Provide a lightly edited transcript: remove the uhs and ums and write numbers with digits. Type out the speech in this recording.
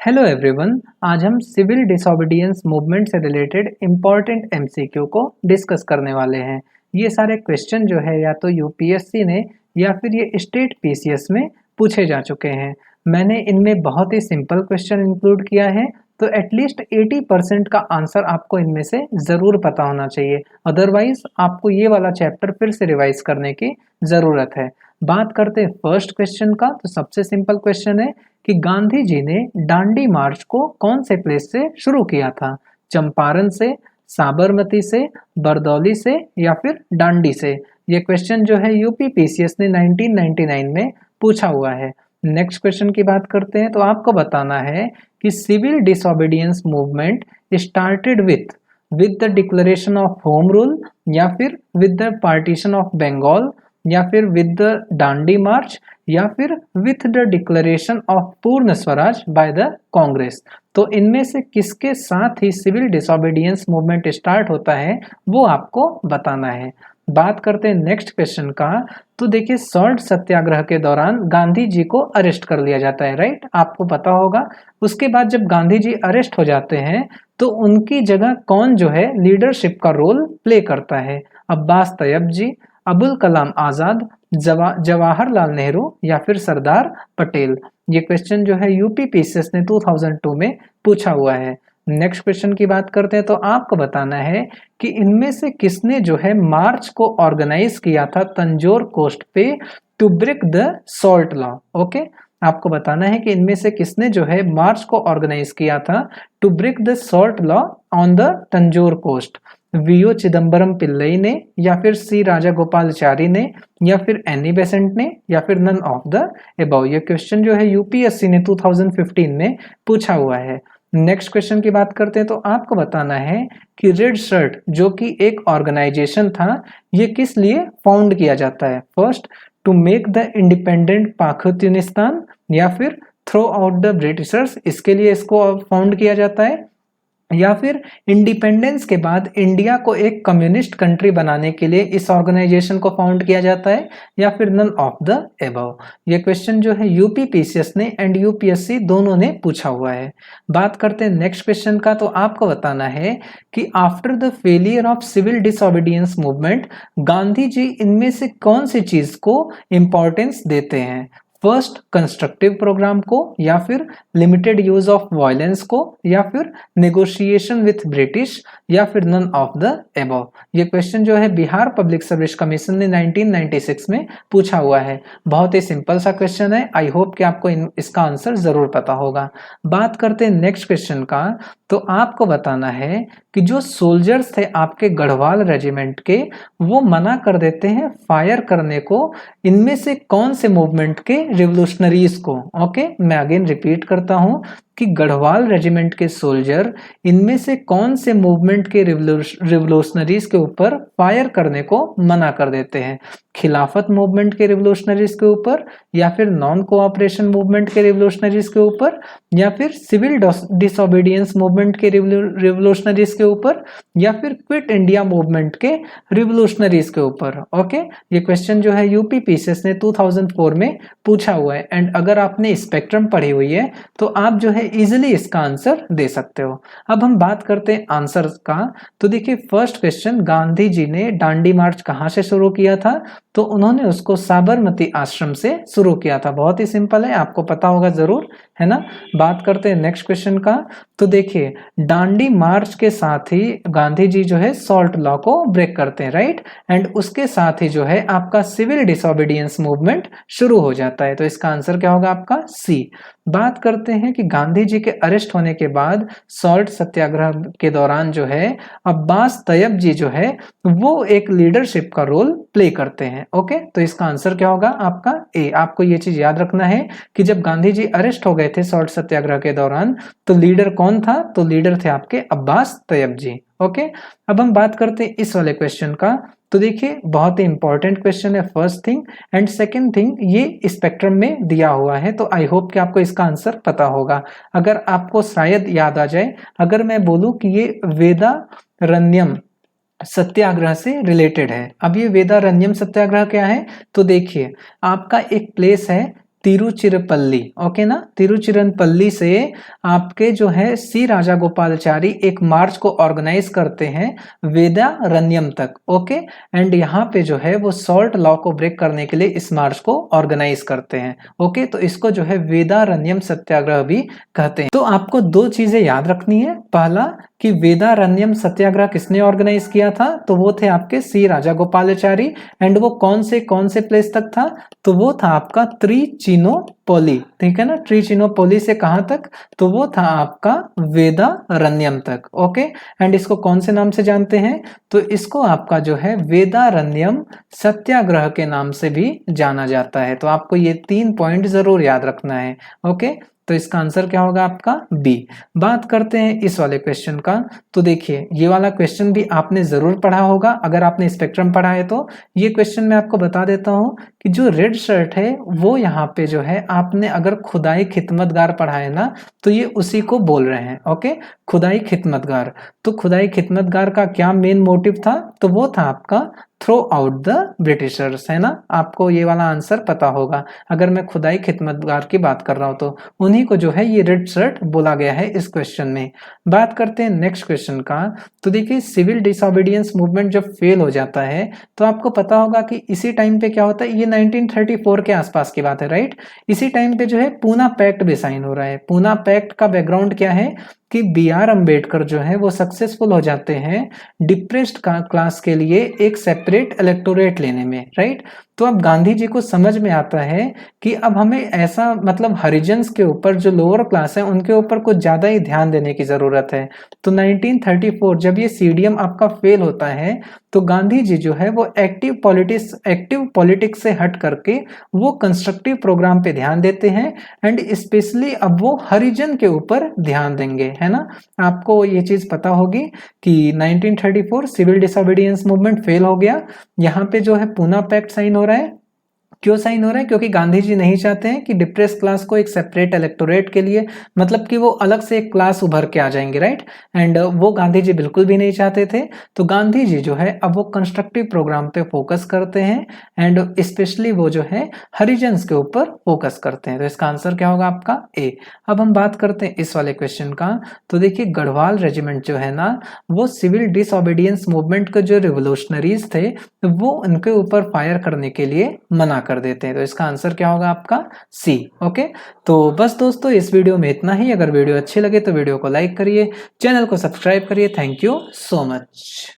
Hello everyone. आज हम civil disobedience movement से रिलेटेड इम्पॉर्टेंट एमसीक्यू को डिस्कस करने वाले हैं। ये सारे क्वेश्चन जो है या तो यूपीएससी ने या फिर ये स्टेट पीसीएस में पूछे जा चुके हैं। मैंने इनमें बहुत ही सिंपल क्वेश्चन इंक्लूड किया है, तो एटलीस्ट 80% का आंसर आपको इनमें से ज़रूर पता होना चाहिए। अदरवाइज आपको ये वाला चैप्टर फिर से रिवाइज करने की ज़रूरत है। बात करते हैं फर्स्ट क्वेश्चन का, तो सबसे सिंपल क्वेश्चन है कि गांधी जी ने दांडी मार्च को कौन से प्लेस से शुरू किया था? चंपारण से, साबरमती से, बरदौली से या फिर दांडी से? ये क्वेश्चन जो है यूपी पीसीएस ने 1999 में पूछा हुआ है। नेक्स्ट क्वेश्चन की बात करते हैं, तो आपको बताना है कि civil disobedience movement started with the declaration of home rule या फिर with the partition of Bengal या फिर विद द दांडी मार्च या फिर विथ द डिक्लेरेशन ऑफ पूर्ण स्वराज बाय द कांग्रेस। तो इनमें से किसके साथ ही सिविल डिसोबीडियंस मूवमेंट स्टार्ट होता है वो आपको बताना है। बात करते हैं नेक्स्ट क्वेश्चन का, तो देखिए सॉल्ट सत्याग्रह के दौरान गांधी जी को अरेस्ट कर लिया जाता है, राइट? आपको पता होगा। उसके बाद जब गांधी जी अरेस्ट हो जाते हैं तो उनकी जगह कौन जो है लीडरशिप का रोल प्ले करता है? अब्बास तैयब जी, अबुल कलाम आजाद, जवाहरलाल नेहरू या फिर सरदार पटेल? ये क्वेश्चन जो है यूपी पीसीएस ने 2002 में पूछा हुआ है। नेक्स्ट क्वेश्चन की बात करते हैं, तो आपको बताना है कि इनमें से किसने जो है मार्च को ऑर्गेनाइज किया था तंजौर कोस्ट पे to break the salt law? Okay, आपको बताना है कि इनमें से किसने जो है मार्च को ऑर्गेनाइज किया था to break the salt law on the Tanjore coast? V O Chidambaram Pillai ने या फिर सी राजागोपालचारी ने या फिर एनी बेसेंट ने या फिर नन ऑफ द अबव? ये क्वेश्चन जो है यूपीएससी ने 2015 में पूछा हुआ है। नेक्स्ट क्वेश्चन की बात करते हैं, तो आपको बताना है कि रेड शर्ट जो कि एक ऑर्गेनाइजेशन था, ये किस लिए फाउंड किया जाता है? First, to make the independent Pakistan या फिर थ्रो आउट द ब्रिटिशर्स, इसके लिए इसको फाउंड किया जाता है? या फिर इंडिपेंडेंस के बाद इंडिया को एक कम्युनिस्ट कंट्री बनाने के लिए इस ऑर्गेनाइजेशन को फाउंड किया जाता है? या फिर नन ऑफ द अबव? ये क्वेश्चन जो है यूपी पीसीएस ने एंड यूपीएससी दोनों ने पूछा हुआ है। बात करते हैं नेक्स्ट क्वेश्चन का, तो आपको बताना है कि after the failure of civil disobedience movement Gandhi ji इनमें से कौन सी चीज को इंपॉर्टेंस देते हैं? फर्स्ट, कंस्ट्रक्टिव प्रोग्राम को या फिर लिमिटेड यूज ऑफ वायलेंस को या फिर नेगोशिएशन विथ ब्रिटिश या फिर नन ऑफ द अबव? ये क्वेश्चन जो है बिहार पब्लिक सर्विस कमीशन ने 1996 में पूछा हुआ है। बहुत ही सिंपल सा क्वेश्चन है। आई होप कि आपको इसका आंसर जरूर पता होगा। बात करते हैं नेक्स्ट क्वेश्चन का, तो आपको बताना है कि जो सोल्जर्स थे आपके गढ़वाल रेजिमेंट के, वो मना कर देते हैं फायर करने को इनमें से कौन से मूवमेंट के रिवोल्यूशनरीज को? ओके, मैं अगेन रिपीट करता हूं कि गढ़वाल रेजिमेंट के सोल्जर इनमें से कौन से मूवमेंट के रिवोल्यूशनरीज के ऊपर फायर करने को मना कर देते हैं? खिलाफत मूवमेंट के रिवोल्यूशनरीज के ऊपर या फिर नॉन कोऑपरेशन मूवमेंट के रिवोल्यूशनरीज के ऊपर या फिर सिविल डिसोबीडियंस मूवमेंट के रिवोल्यूशनरीज के ऊपर या फिर क्विट इंडिया मूवमेंट के रिवोल्यूशनरीज के ऊपर? ओके, ये क्वेश्चन जो है यूपी पीसीएस ने 2004 में पूछा हुआ है एंड अगर आपने स्पेक्ट्रम पढ़ी हुई है तो आप जो है इजीली इसका आंसर दे सकते हो। अब हम बात करते हैं आंसर का, तो देखिए फर्स्ट क्वेश्चन, गांधी जी ने दांडी मार्च कहां से शुरू किया था? तो उन्होंने उसको साबरमती आश्रम से शुरू किया था। बहुत ही सिंपल है, आपको पता होगा जरूर, है ना? बात करते हैं नेक्स्ट क्वेश्चन का, तो देखिए दांडी मार्च के साथ ही गांधी जी जो है सॉल्ट लॉ को ब्रेक करते हैं, राइट? एंड उसके साथ ही जो है आपका सिविल डिसोबीडियंस मूवमेंट शुरू हो जाता है। तो इसका आंसर क्या होगा आपका? सी। बात करते हैं कि गांधी जी के अरेस्ट होने के बाद सॉल्ट सत्याग्रह के दौरान जो है अब्बास तैयब जी जो है वो एक लीडरशिप का रोल प्ले करते हैं। ओके, तो इसका आंसर क्या होगा आपका? ए। आपको ये चीज याद रखना है कि जब गांधी जी अरेस्ट हो गए थे सॉल्ट सत्याग्रह के दौरान तो लीडर कौन था? तो लीडर थे आपके अब्बास तैयब जी। ओके, अब हम बात करते हैं इस वाले क्वेश्चन का, तो देखिए बहुत ही इंपॉर्टेंट क्वेश्चन है। First thing and second thing ये स्पेक्ट्रम में दिया हुआ है, तो आई होप कि आपको इसका आंसर पता होगा। अगर आपको शायद याद आ जाए, अगर मैं बोलूं कि ये वेदारण्यम सत्याग्रह से रिलेटेड है। अब ये वेदारण्यम सत्याग्रह क्या है? तो देखिए आपका एक प्लेस है तिरुचिरापल्ली, ओके ना, तिरुचिरापल्ली से आपके जो है सी राजागोपालाचारी एक मार्च को ऑर्गेनाइज करते हैं वेदारण्यम तक, ओके। एंड यहाँ पे जो है वो सॉल्ट लॉ को ब्रेक करने के लिए इस मार्च को ऑर्गेनाइज करते हैं, ओके। तो इसको जो है वेदारण्यम सत्याग्रह भी कहते हैं। तो आपको दो चीजें याद रखनी है, पहला कि वेदारण्यम सत्याग्रह किसने ऑर्गेनाइज किया था, तो वो थे आपके सी राजागोपालाचारी। एंड वो कौन से प्लेस तक था, तो वो था आपका त्रिचिनोपोली, ठीक है ना, त्रिचिनोपोली से कहां तक, तो वो था आपका वेदारण्यम तक, ओके। एंड इसको कौन से नाम से जानते हैं, तो इसको आपका जो है वेदारण्यम सत्याग्रह के नाम से भी जाना जाता है। तो आपको ये 3 पॉइंट जरूर याद रखना है, ओके। तो इसका आंसर क्या होगा आपका बी। बात करते हैं इस वाले क्वेश्चन का। तो देखिए ये वाला क्वेश्चन भी आपने जरूर पढ़ा होगा, अगर आपने स्पेक्ट्रम पढ़ा है तो। ये क्वेश्चन मैं आपको बता देता हूं कि जो रेड शर्ट है वो यहाँ पे जो है, आपने अगर खुदाई खिदमतगार पढ़ा है ना, तो ये उसी को बोल रहे हैं, ओके। खुदाई खिदमतगार, तो खुदाई खिदमतगार का क्या मेन मोटिव था, तो वो था आपका थ्रो आउट द ब्रिटिशर्स, है ना। आपको ये वाला आंसर पता होगा अगर मैं खुदाई खिदमतगार की बात कर रहा हूं तो उन्हीं को जो है ये रेड शर्ट बोला गया है इस क्वेश्चन में। बात करते हैं नेक्स्ट क्वेश्चन का। तो देखिए सिविल डिसोबीडियंस मूवमेंट जब फेल हो जाता है तो आपको पता होगा कि इसी टाइम पे क्या होता है, ये 1934 के आसपास की बात है, राइट। इसी टाइम पे जो है पूना पैक्ट भी साइन हो रहा है। पूना पैक्ट का बैकग्राउंड क्या है कि B.R. अम्बेडकर जो है वो सक्सेसफुल हो जाते हैं डिप्रेस्ड क्लास के लिए एक सेपरेट इलेक्टोरेट लेने में, राइट। तो अब गांधी जी को समझ में आता है कि अब हमें ऐसा मतलब हरिजन्स के ऊपर जो लोअर क्लास है उनके ऊपर कुछ ज्यादा ही ध्यान देने की जरूरत है। तो 1934 जब ये CDM आपका फेल होता है तो गांधी जी जो है वो एक्टिव पॉलिटिक्स से हट करके वो कंस्ट्रक्टिव प्रोग्राम पे ध्यान देते हैं। एंड स्पेशली अब वो हरिजन के ऊपर ध्यान देंगे, है ना। आपको ये चीज पता होगी कि 1934 सिविल डिसोबीडियंस मूवमेंट फेल हो गया। यहाँ पे जो है पूना पैक्ट साइन हो रहा है। क्यों साइन हो रहा है, क्योंकि गांधी जी नहीं चाहते हैं कि डिप्रेस क्लास को एक सेपरेट इलेक्टोरेट के लिए, मतलब कि वो अलग से एक क्लास उभर के आ जाएंगे, राइट। एंड वो गांधी जी बिल्कुल भी नहीं चाहते थे। तो गांधी जी जो है अब वो कंस्ट्रक्टिव प्रोग्राम पे फोकस करते हैं एंड स्पेशली वो जो है हरिजन्स के ऊपर फोकस करते हैं। तो इसका आंसर क्या होगा आपका ए। अब हम बात करते हैं इस वाले क्वेश्चन का। तो देखिए गढ़वाल रेजिमेंट जो है ना, वो सिविल डिसोबीडियंस मूवमेंट के जो रिवोल्यूशनरीज थे वो उनके ऊपर फायर करने के लिए मना कर देते हैं। तो इसका आंसर क्या होगा आपका सी, ओके। तो बस दोस्तों इस वीडियो में इतना ही। अगर वीडियो अच्छी लगे तो वीडियो को लाइक करिए, चैनल को सब्सक्राइब करिए। Thank you so much.